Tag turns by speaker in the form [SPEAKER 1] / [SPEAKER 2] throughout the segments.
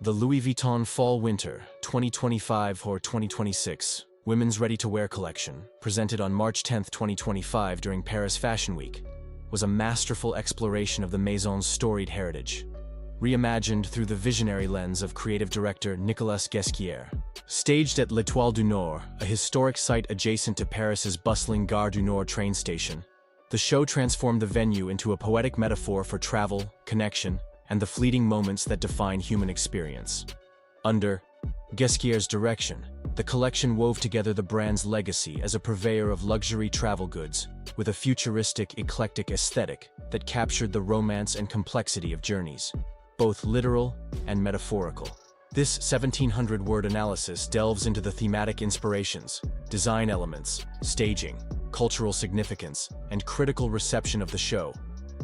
[SPEAKER 1] The Louis Vuitton Fall Winter 2025 or 2026 Women's Ready-to-Wear Collection, presented on March 10, 2025 during Paris Fashion Week, was a masterful exploration of the Maison's storied heritage, reimagined through the visionary lens of creative director Nicolas Ghesquière. Staged at L'Étoile du Nord, a historic site adjacent to Paris's bustling Gare du Nord train station, the show transformed the venue into a poetic metaphor for travel, connection, and the fleeting moments that define human experience. Under Ghesquière's direction, the collection wove together the brand's legacy as a purveyor of luxury travel goods with a futuristic, eclectic aesthetic that captured the romance and complexity of journeys, both literal and metaphorical. This 1,700-word analysis delves into the thematic inspirations, design elements, staging, cultural significance, and critical reception of the show,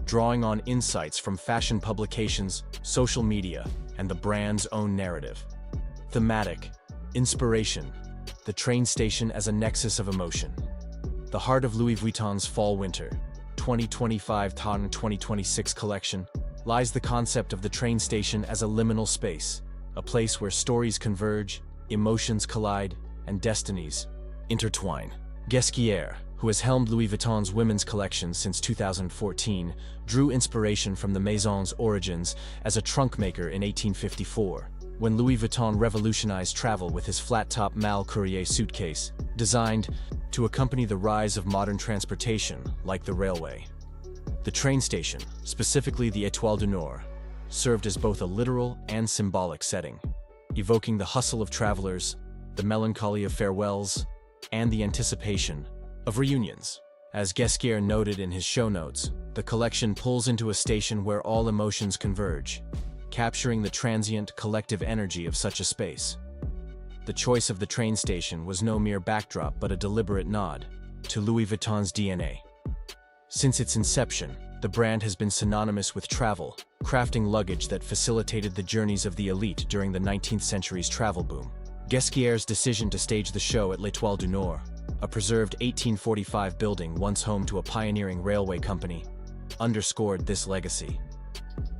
[SPEAKER 1] drawing on insights from fashion publications, social media, and the brand's own narrative. Thematic: inspiration, the train station as a nexus of emotion. The heart of Louis Vuitton's Fall-Winter 2025-2026 collection lies the concept of the train station as a liminal space, a place where stories converge, emotions collide, and destinies intertwine. Ghesquière, who has helmed Louis Vuitton's women's collection since 2014, drew inspiration from the Maison's origins as a trunk maker in 1854, when Louis Vuitton revolutionized travel with his flat-top Mal Courrier suitcase, designed to accompany the rise of modern transportation like the railway. The train station, specifically the Étoile du Nord, served as both a literal and symbolic setting, evoking the hustle of travelers, the melancholy of farewells, and the anticipation of reunions. As Ghesquière noted in his show notes, the collection pulls into a station where all emotions converge, capturing the transient, collective energy of such a space. The choice of the train station was no mere backdrop but a deliberate nod to Louis Vuitton's DNA. Since its inception, the brand has been synonymous with travel, crafting luggage that facilitated the journeys of the elite during the 19th century's travel boom. Ghesquière's decision to stage the show at L'Étoile du Nord, a preserved 1845 building once home to a pioneering railway company, underscored this legacy.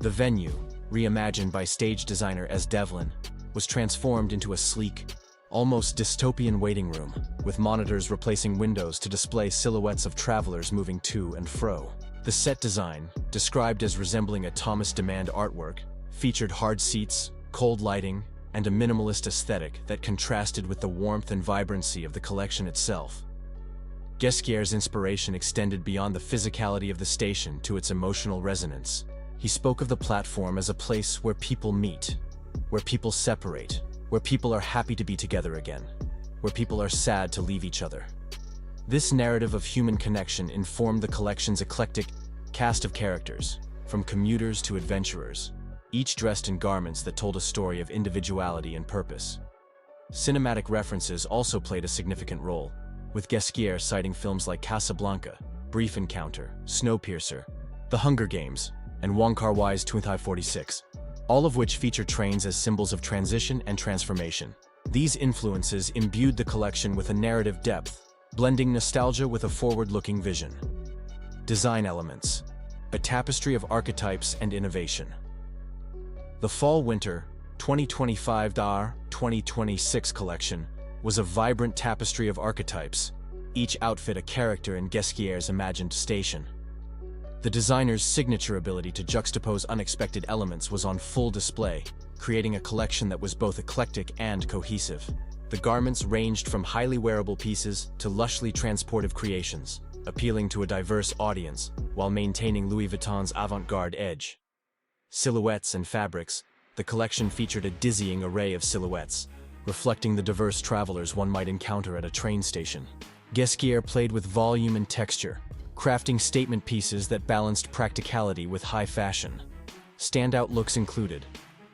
[SPEAKER 1] The venue, reimagined by stage designer S. Devlin, was transformed into a sleek, almost dystopian waiting room, with monitors replacing windows to display silhouettes of travelers moving to and fro. The set design, described as resembling a Thomas Demand artwork, featured hard seats, cold lighting, and a minimalist aesthetic that contrasted with the warmth and vibrancy of the collection itself. Ghesquière's inspiration extended beyond the physicality of the station to its emotional resonance. He spoke of the platform as a place where people meet, where people separate, where people are happy to be together again, where people are sad to leave each other. This narrative of human connection informed the collection's eclectic cast of characters, from commuters to adventurers, each dressed in garments that told a story of individuality and purpose. Cinematic references also played a significant role, with Ghesquière citing films like Casablanca, Brief Encounter, Snowpiercer, The Hunger Games, and Wong Kar-wai's 2046, all of which feature trains as symbols of transition and transformation. These influences imbued the collection with a narrative depth, blending nostalgia with a forward-looking vision. Design elements: a tapestry of archetypes and innovation. The Fall-Winter 2025-2026 collection was a vibrant tapestry of archetypes, each outfit a character in Ghesquière's imagined station. The designer's signature ability to juxtapose unexpected elements was on full display, creating a collection that was both eclectic and cohesive. The garments ranged from highly wearable pieces to lushly transportive creations, appealing to a diverse audience while maintaining Louis Vuitton's avant-garde edge. Silhouettes and fabrics: the collection featured a dizzying array of silhouettes, reflecting the diverse travelers one might encounter at a train station. Ghesquière played with volume and texture, crafting statement pieces that balanced practicality with high fashion. Standout looks included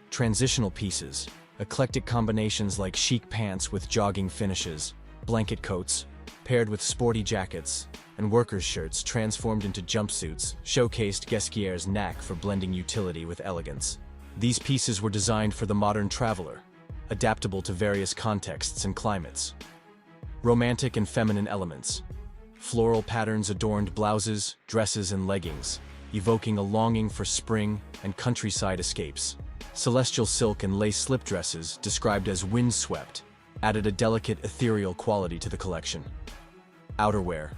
[SPEAKER 1] transitional pieces, eclectic combinations like chic pants with jogging finishes, blanket coats, paired with sporty jackets, and workers' shirts transformed into jumpsuits, showcased Ghesquière's knack for blending utility with elegance. These pieces were designed for the modern traveler, adaptable to various contexts and climates. Romantic and feminine elements: floral patterns adorned blouses, dresses, and leggings, evoking a longing for spring and countryside escapes. Celestial silk and lace slip dresses, described as windswept, added a delicate, ethereal quality to the collection. Outerwear,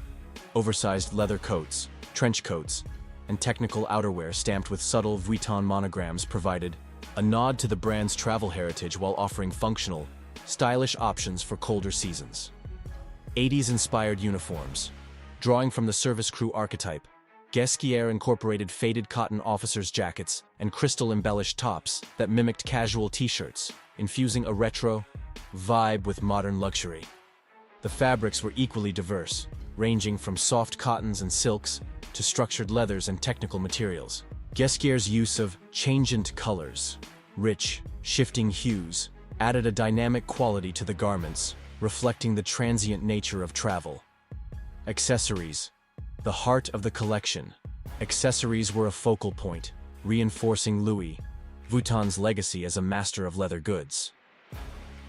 [SPEAKER 1] oversized leather coats, trench coats, and technical outerwear stamped with subtle Vuitton monograms provided a nod to the brand's travel heritage while offering functional, stylish options for colder seasons. 80s-inspired uniforms. Drawing from the service crew archetype, Ghesquière incorporated faded cotton officers' jackets and crystal-embellished tops that mimicked casual t-shirts, infusing a retro vibe with modern luxury. The fabrics were equally diverse, ranging from soft cottons and silks to structured leathers and technical materials. Ghesquière's use of changeant colors, rich, shifting hues, added a dynamic quality to the garments, reflecting the transient nature of travel. Accessories. The heart of the collection. Accessories were a focal point, reinforcing Louis Vuitton's legacy as a master of leather goods.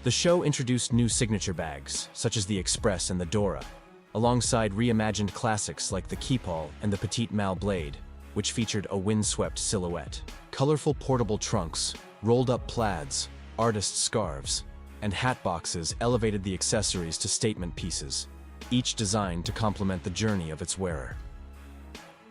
[SPEAKER 1] The show introduced new signature bags, such as the Express and the Dora, alongside reimagined classics like the Keepall and the Petite Mal Blade, which featured a windswept silhouette. Colorful portable trunks, rolled-up plaids, artist scarves, and hat boxes elevated the accessories to statement pieces, each designed to complement the journey of its wearer.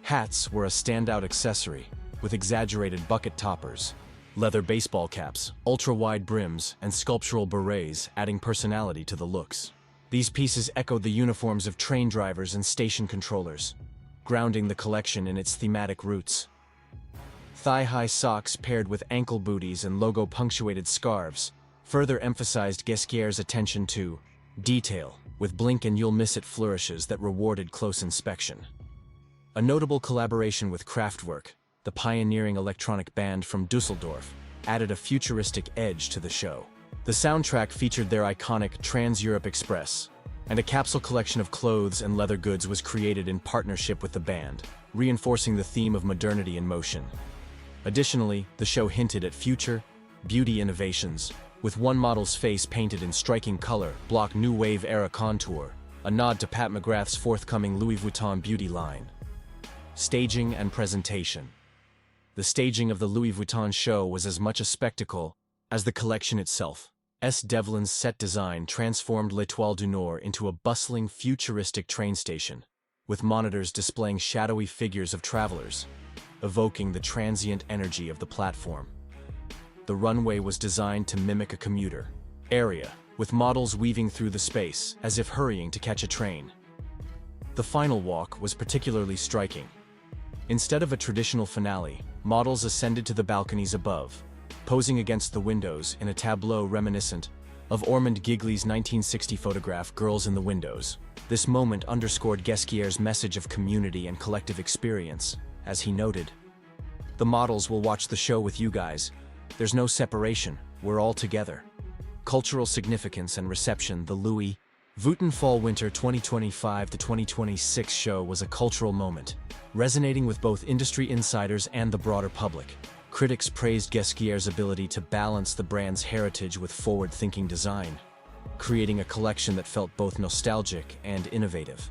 [SPEAKER 1] Hats were a standout accessory, with exaggerated bucket toppers, leather baseball caps, ultra-wide brims, and sculptural berets adding personality to the looks. These pieces echoed the uniforms of train drivers and station controllers, grounding the collection in its thematic roots. Thigh-high socks paired with ankle booties and logo-punctuated scarves further emphasized Ghesquière's attention to detail, with blink and you'll miss it flourishes that rewarded close inspection. A notable collaboration with Kraftwerk, the pioneering electronic band from Dusseldorf, added a futuristic edge to the show. The soundtrack featured their iconic Trans-Europe Express, and a capsule collection of clothes and leather goods was created in partnership with the band, reinforcing the theme of modernity in motion. Additionally, the show hinted at future beauty innovations, with one model's face painted in striking color, block new wave-era contour, a nod to Pat McGrath's forthcoming Louis Vuitton beauty line. Staging and presentation. The staging of the Louis Vuitton show was as much a spectacle as the collection itself. S. Devlin's set design transformed L'Étoile du Nord into a bustling, futuristic train station, with monitors displaying shadowy figures of travelers, evoking the transient energy of the platform. The runway was designed to mimic a commuter area, with models weaving through the space as if hurrying to catch a train. The final walk was particularly striking. Instead of a traditional finale, models ascended to the balconies above, posing against the windows in a tableau reminiscent of Ormond Giggley's 1960 photograph Girls in the Windows. This moment underscored Ghesquière's message of community and collective experience, as he noted, "The models will watch the show with you guys. There's no separation, we're all together." Cultural significance and reception. The Louis Vuitton Fall Winter 2025-2026 show was a cultural moment, resonating with both industry insiders and the broader public. Critics praised Ghesquière's ability to balance the brand's heritage with forward-thinking design, creating a collection that felt both nostalgic and innovative.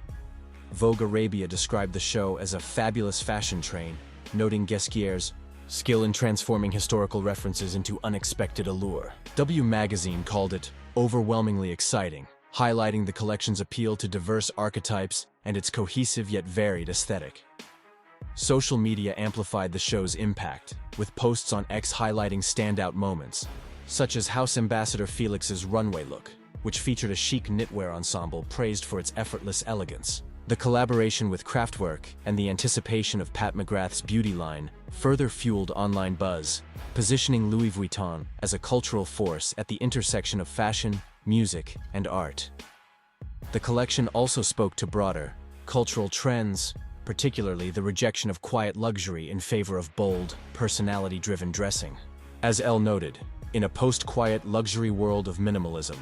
[SPEAKER 1] Vogue Arabia described the show as a fabulous fashion train, noting Ghesquière's skill in transforming historical references into unexpected allure. W Magazine called it overwhelmingly exciting, highlighting the collection's appeal to diverse archetypes and its cohesive yet varied aesthetic. Social media amplified the show's impact, with posts on X highlighting standout moments, such as House Ambassador Felix's runway look, which featured a chic knitwear ensemble praised for its effortless elegance. The collaboration with Kraftwerk and the anticipation of Pat McGrath's beauty line further fueled online buzz, positioning Louis Vuitton as a cultural force at the intersection of fashion, music, and art. The collection also spoke to broader cultural trends, particularly the rejection of quiet luxury in favor of bold, personality-driven dressing. As Elle noted, in a post-quiet luxury world of minimalism,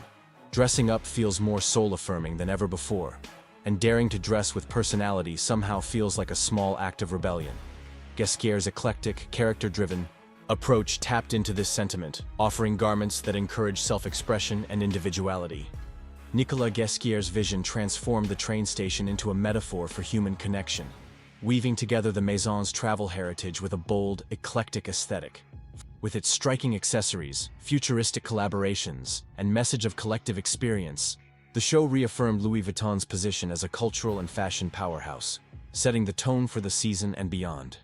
[SPEAKER 1] dressing up feels more soul-affirming than ever before, and daring to dress with personality somehow feels like a small act of rebellion. Ghesquière's eclectic, character-driven approach tapped into this sentiment, offering garments that encourage self-expression and individuality. Nicolas Ghesquière's vision transformed the train station into a metaphor for human connection, weaving together the Maison's travel heritage with a bold, eclectic aesthetic. With its striking accessories, futuristic collaborations, and message of collective experience, the show reaffirmed Louis Vuitton's position as a cultural and fashion powerhouse, setting the tone for the season and beyond.